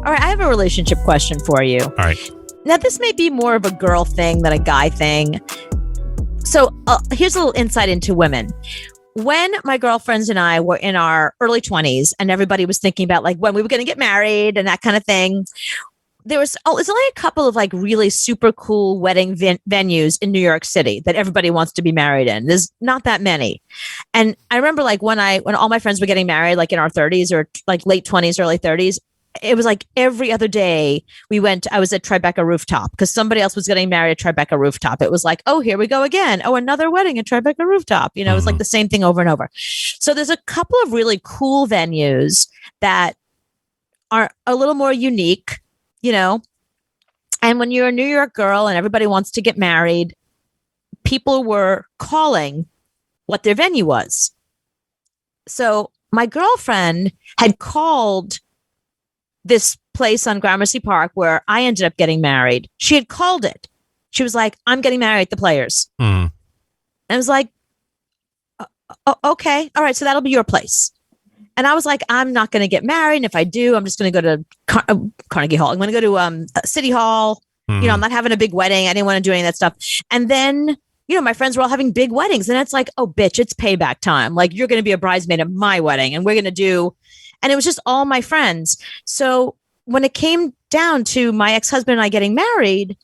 All right, I have a relationship question for you. All right. Now, this may be more of a girl thing than a guy thing. So here's a little insight into women. When my girlfriends and I were in our early 20s and everybody was thinking about like when we were going to get married and that kind of thing, it's only a couple of like really super cool wedding venues in New York City that everybody wants to be married in. There's not that many. And I remember like when all my friends were getting married, like in our 30s or like late 20s, early 30s, it was like every other day I was at Tribeca Rooftop because somebody else was getting married at Tribeca Rooftop. It was like, oh, here we go again. Oh, another wedding at Tribeca Rooftop. You know, it was like the same thing over and over. So there's a couple of really cool venues that are a little more unique, you know. And when you're a New York girl and everybody wants to get married, people were calling what their venue was. So my girlfriend had called this place on Gramercy Park where I ended up getting married. She had called it. She was like, I'm getting married at the Players. And I was like, okay. All right. So that'll be your place. And I was like, I'm not going to get married. And if I do, I'm just going to go to Carnegie Hall. I'm going to go to City Hall. You know, I'm not having a big wedding. I didn't want to do any of that stuff. And then, you know, my friends were all having big weddings. And it's like, oh, bitch, it's payback time. Like, you're going to be a bridesmaid at my wedding. And we're going to do... And it was just all my friends. So when it came down to my ex-husband and I getting married,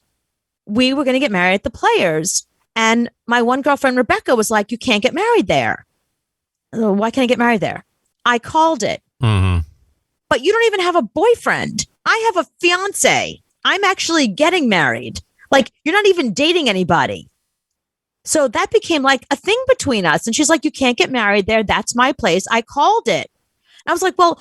we were going to get married at the Players. And my one girlfriend, Rebecca, was like, you can't get married there. Why can't I get married there? I called it. But you don't even have a boyfriend. I have a fiance. I'm actually getting married. Like, you're not even dating anybody. So that became like a thing between us. And she's like, you can't get married there. That's my place. I called it. I was like, well,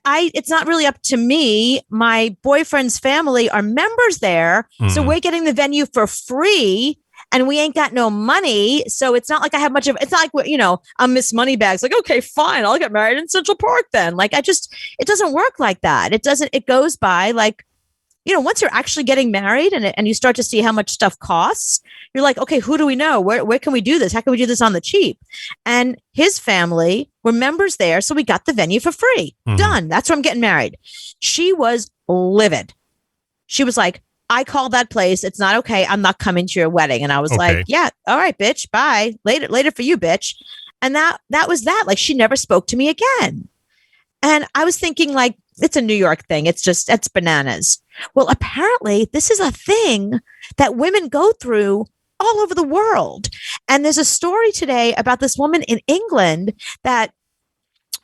it's not really up to me. My boyfriend's family are members there. So we're getting the venue for free and we ain't got no money. So it's not like I have much of, it's not like, you know, I'm Miss Moneybags. Like, okay, fine. I'll get married in Central Park then. Like, it doesn't work like that. It goes by like, you know, once you're actually getting married and you start to see how much stuff costs, you're like, okay, who do we know? Where can we do this? How can we do this on the cheap? And his family were members there. So we got the venue for free. Done. That's where I'm getting married. She was livid. She was like, I called that place. It's not okay. I'm not coming to your wedding. And I was like, yeah, all right, bitch. Bye. Later for you, bitch. And that was that. Like, she never spoke to me again. And I was thinking, like, it's a New York thing. It's bananas. Well, apparently this is a thing that women go through all over the world. And there's a story today about this woman in England that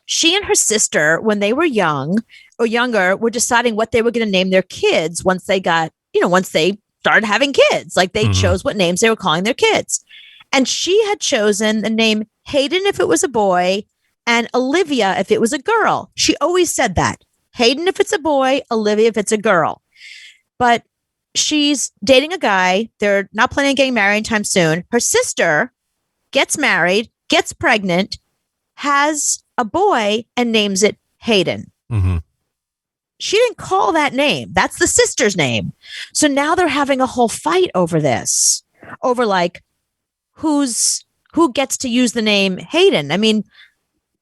she and her sister, when they were young or younger, were deciding what they were going to name their kids once they started having kids. Like, they chose what names they were calling their kids. And she had chosen the name Hayden if it was a boy and Olivia if it was a girl. She always said that. Hayden if it's a boy, Olivia if it's a girl. But she's dating a guy. They're not planning on getting married anytime soon. Her sister gets married, gets pregnant, has a boy, and names it Hayden. She didn't call that name. That's the sister's name. So now they're having a whole fight over this, over like who gets to use the name Hayden. I mean,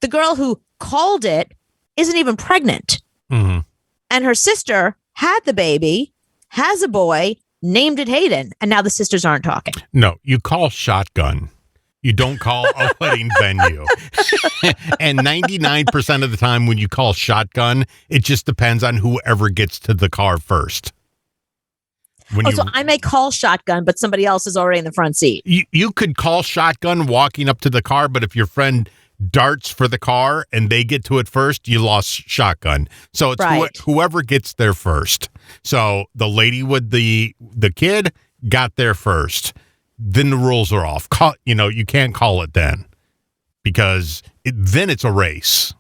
the girl who called it isn't even pregnant. And her sister had the baby, has a boy, named it Hayden, and now the sisters aren't talking. No, you call shotgun. You don't call a wedding venue. And 99% of the time when you call shotgun, it just depends on whoever gets to the car first. So I may call shotgun, but somebody else is already in the front seat. You could call shotgun walking up to the car, but if your friend darts for the car and they get to it first, you lost shotgun. So it's whoever gets there first. So the lady with the kid got there first. Then the rules are off. You can't call it then because then it's a race.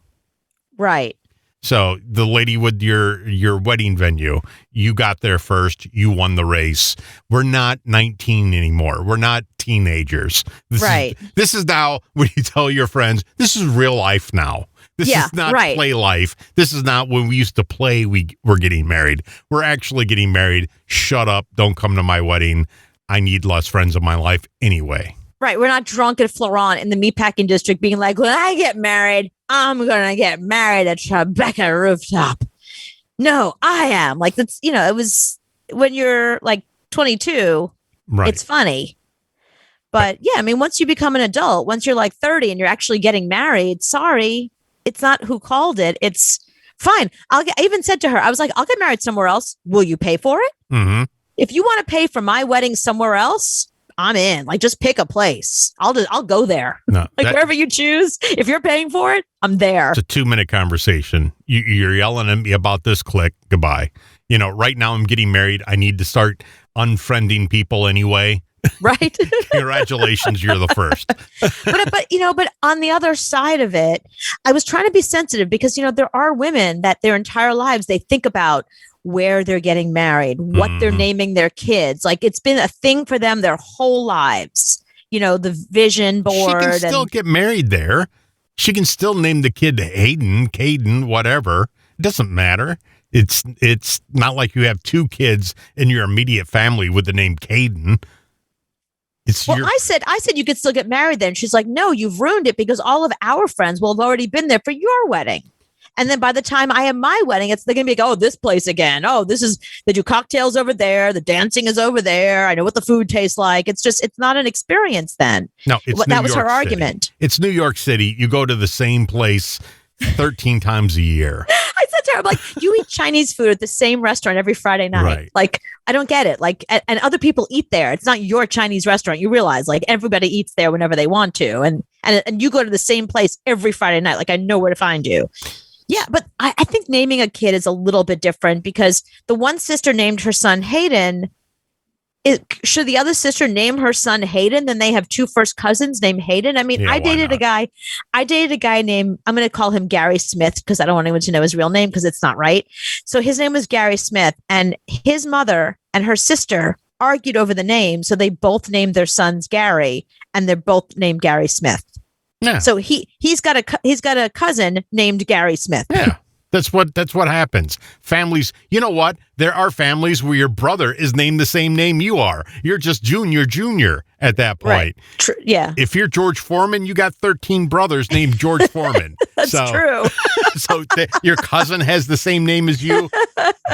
Right. So the lady with your wedding venue, you got there first. You won the race. We're not 19 anymore. We're not teenagers. This is now when you tell your friends, this is real life now. This is not play life. This is not when we used to play. We're getting married. We're actually getting married. Shut up. Don't come to my wedding. I need less friends in my life anyway. Right. We're not drunk at Florent in the meatpacking district being like, when I get married, I'm going to get married at Tribeca Rooftop. No, I am. Like, that's, it was when you're like 22, Right. it's funny. But yeah, I mean, once you become an adult, once you're like 30 and you're actually getting married, sorry, it's not who called it. It's fine. I even said to her, I was like, I'll get married somewhere else. Will you pay for it? Mm-hmm. If you want to pay for my wedding somewhere else, I'm in. Like, just pick a place. I'll go there. No, like wherever you choose. If you're paying for it, I'm there. It's a 2-minute conversation. You're yelling at me about this. Click. Goodbye. Right now I'm getting married. I need to start unfriending people anyway. Right. Congratulations, you're the first. but on the other side of it, I was trying to be sensitive because there are women that their entire lives they think about where they're getting married, what they're naming their kids. Like, it's been a thing for them their whole lives. The vision board. She can still get married there. She can still name the kid Hayden, Caden, whatever. It doesn't matter. It's not like you have 2 kids in your immediate family with the name Caden. I said you could still get married then. She's like, no, you've ruined it because all of our friends will have already been there for your wedding. And then by the time I have my wedding, they're going to be like, oh, this place again. Oh, they do cocktails over there. The dancing is over there. I know what the food tastes like. It's not an experience then. No, that was her argument. It's New York City. You go to the same place 13 times a year. I said to her, I'm like, you eat Chinese food at the same restaurant every Friday night. Right. Like, I don't get it. Like, and other people eat there. It's not your Chinese restaurant. You realize, like, everybody eats there whenever they want to. And you go to the same place every Friday night. Like, I know where to find you. Yeah, but I think naming a kid is a little bit different because the one sister named her son Hayden. Should the other sister name her son Hayden? Then they have 2 first cousins named Hayden. I mean, yeah, I dated a guy named, I'm going to call him Gary Smith because I don't want anyone to know his real name because it's not right. So his name was Gary Smith, and his mother and her sister argued over the name. So they both named their sons Gary, and they're both named Gary Smith. Yeah. So he's got a cousin named Gary Smith. Yeah. That's what happens. Families, you know what? There are families where your brother is named the same name you are. You're just junior at that point. Right. Yeah. If you're George Foreman, you got 13 brothers named George Foreman. That's true. So your cousin has the same name as you.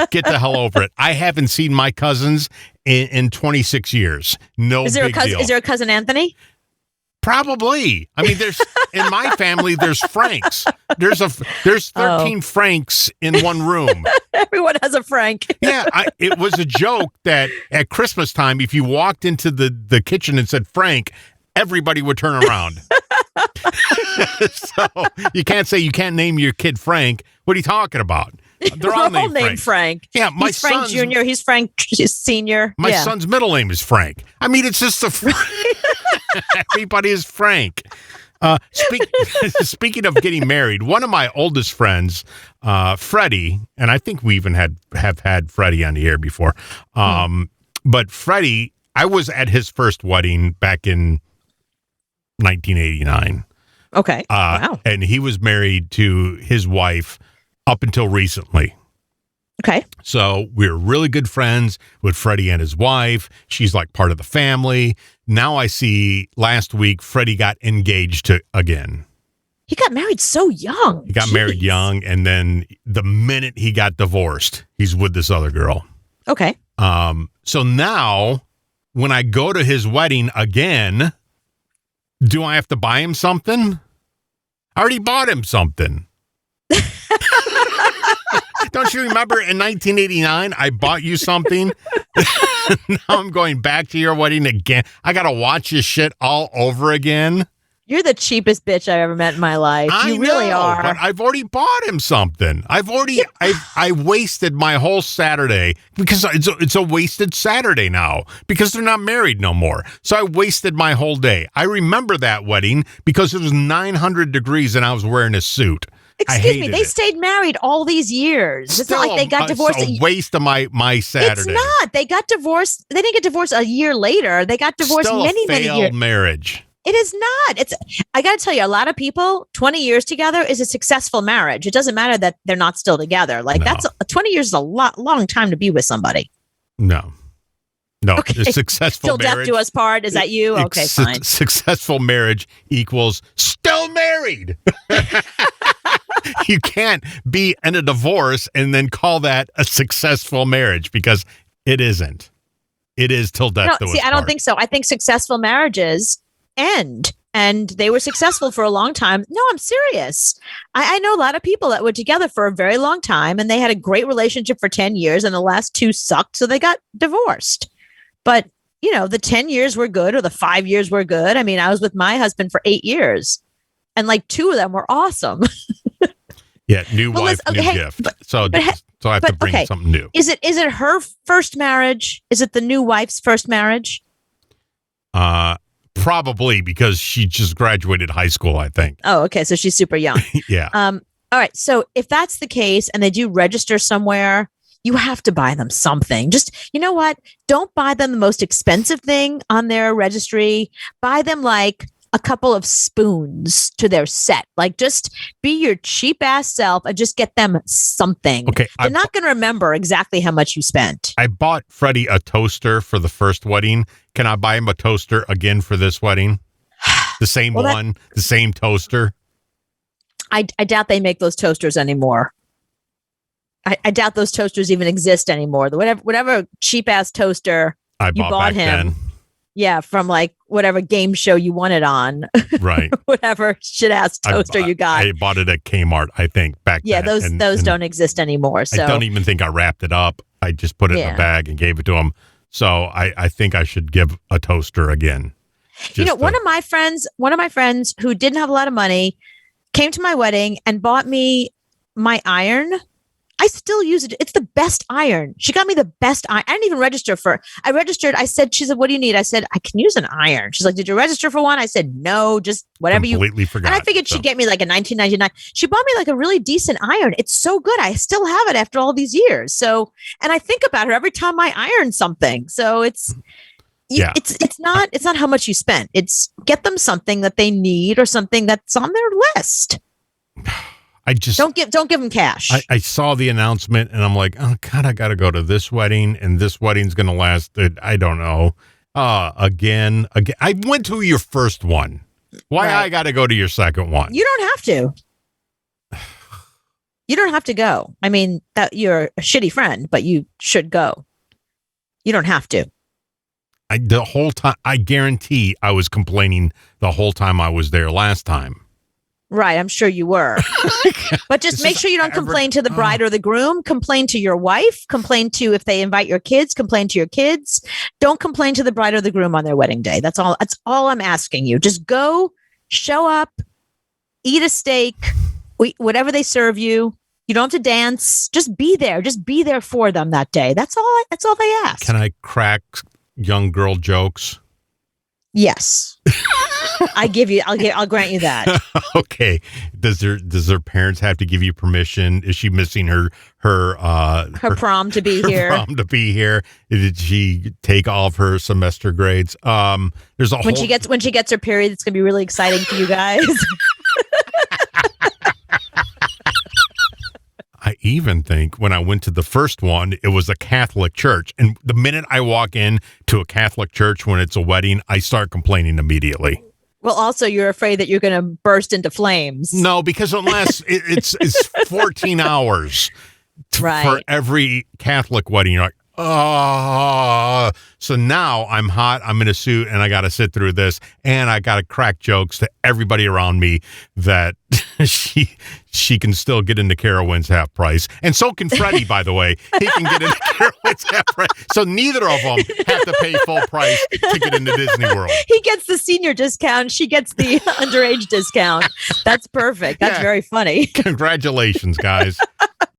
Get the hell over it. I haven't seen my cousins in 26 years. No big deal. Is there a cousin Anthony? Probably. I mean, there's in my family, there's Franks. There's 13 Franks in one room. Everyone has a Frank. Yeah, it was a joke that at Christmas time, if you walked into the kitchen and said Frank, everybody would turn around. So you can't say you can't name your kid Frank. What are you talking about? They're all named Frank. Yeah, he's Frank Jr., he's Frank Sr. My son's middle name is Frank. I mean, it's just everybody is Frank. Speaking of getting married, one of my oldest friends, Freddie, and I think we even have had Freddie on the air before. But Freddie, I was at his first wedding back in 1989. Okay. Wow. And he was married to his wife up until recently. Okay. So we're really good friends with Freddie and his wife. She's like part of the family. Now I see last week Freddie got engaged again. He got married so young. He got married young, and then the minute he got divorced, he's with this other girl. Okay. So now when I go to his wedding again, do I have to buy him something? I already bought him something. Don't you remember in 1989, I bought you something? Now I'm going back to your wedding again. I got to watch this shit all over again. You're the cheapest bitch I've ever met in my life. You really are. But I've already bought him something. I wasted my whole Saturday because it's a wasted Saturday now because they're not married no more. So I wasted my whole day. I remember that wedding because it was 900 degrees and I was wearing a suit. Excuse me, they stayed married all these years. It's not like they got divorced. It's a waste of my Saturday. It's not. They got divorced. They didn't get divorced a year later. They got divorced Still many years. Marriage. It is not. I got to tell you, a lot of people, 20 years together is a successful marriage. It doesn't matter that they're not still together. Like 20 years is a long time to be with somebody. No. Okay. A successful Till marriage. death do us part. Is that you? Okay, fine. Successful marriage equals still married. you can't be in a divorce and then call that a successful marriage, because it isn't. It is till death do us part. I don't think so. I think successful marriages end. And they were successful for a long time. No, I'm serious. I know a lot of people that were together for a very long time, and they had a great relationship for 10 years, and the last 2 sucked, so they got divorced. But, the 10 years were good, or the 5 years were good. I mean, I was with my husband for 8 years, and 2 of them were awesome. Yeah, new wife, new gift. So I have to bring something new. Is it her first marriage? Is it the new wife's first marriage? Probably, because she just graduated high school, I think. Oh, okay. So she's super young. Yeah. All right. So if that's the case and they do register somewhere, you have to buy them something. Just, you know what? Don't buy them the most expensive thing on their registry. Buy them a couple of spoons to their set. Just be your cheap ass self and just get them something. Okay. They're not going to remember exactly how much you spent. I bought Freddie a toaster for the first wedding. Can I buy him a toaster again for this wedding? The same one, the same toaster? I doubt they make those toasters anymore. I doubt those toasters even exist anymore. Whatever cheap ass toaster you bought him. Then. Yeah, from whatever game show you won it on. Right. Whatever shit ass toaster you got. I bought it at Kmart, I think, back then. Yeah, those don't exist anymore. So I don't even think I wrapped it up. I just put it in a bag and gave it to him. So I think I should give a toaster again. One of my friends who didn't have a lot of money came to my wedding and bought me my iron. I still use it. It's the best iron. She got me the best iron. I didn't even register for. I registered. She said, "What do you need?" I said, "I can use an iron." She's like, "Did you register for one?" I said, "No, just whatever you." Completely forgot. And I figured she'd get me a 1999. She bought me a really decent iron. It's so good. I still have it after all these years. So, and I think about her every time I iron something. So it's not how much you spent. It's get them something that they need or something that's on their list. I just don't give them cash. I saw the announcement and I'm like, oh God, I got to go to this wedding, and this wedding's going to last. I don't know. Again. I went to your first one. Why I got to go to your second one? You don't have to. You don't have to go. I mean, that you're a shitty friend, but you should go. You don't have to. The whole time, I guarantee I was complaining the whole time I was there last time. Right, I'm sure you were. But just make sure you don't complain to the bride or the groom. Complain to your wife. Complain to, if they invite your kids, complain to your kids. Don't complain to the bride or the groom on their wedding day. That's all I'm asking you. Just go, show up, eat a steak, whatever they serve you. You don't have to dance. Just be there. Just be there for them that day. That's all they ask. Can I crack young girl jokes? Yes. I'll grant you that. Okay. Does their parents have to give you permission? Is she missing her prom to be here? Prom to be here. Did she take all of her semester grades? There's when she gets her period, it's gonna be really exciting for you guys. I even think when I went to the first one, it was a Catholic church. And the minute I walk in to a Catholic church when it's a wedding, I start complaining immediately. Well, also, you're afraid that you're going to burst into flames. No, because unless it's 14 hours for every Catholic wedding, you're like, oh. So now I'm hot, I'm in a suit, and I got to sit through this, and I got to crack jokes to everybody around me that she can still get into Carowinds half price. And so can Freddie, by the way. He can get into Carowinds half price. So neither of them have to pay full price to get into Disney World. He gets the senior discount. She gets the underage discount. That's perfect. That's very funny. Congratulations, guys.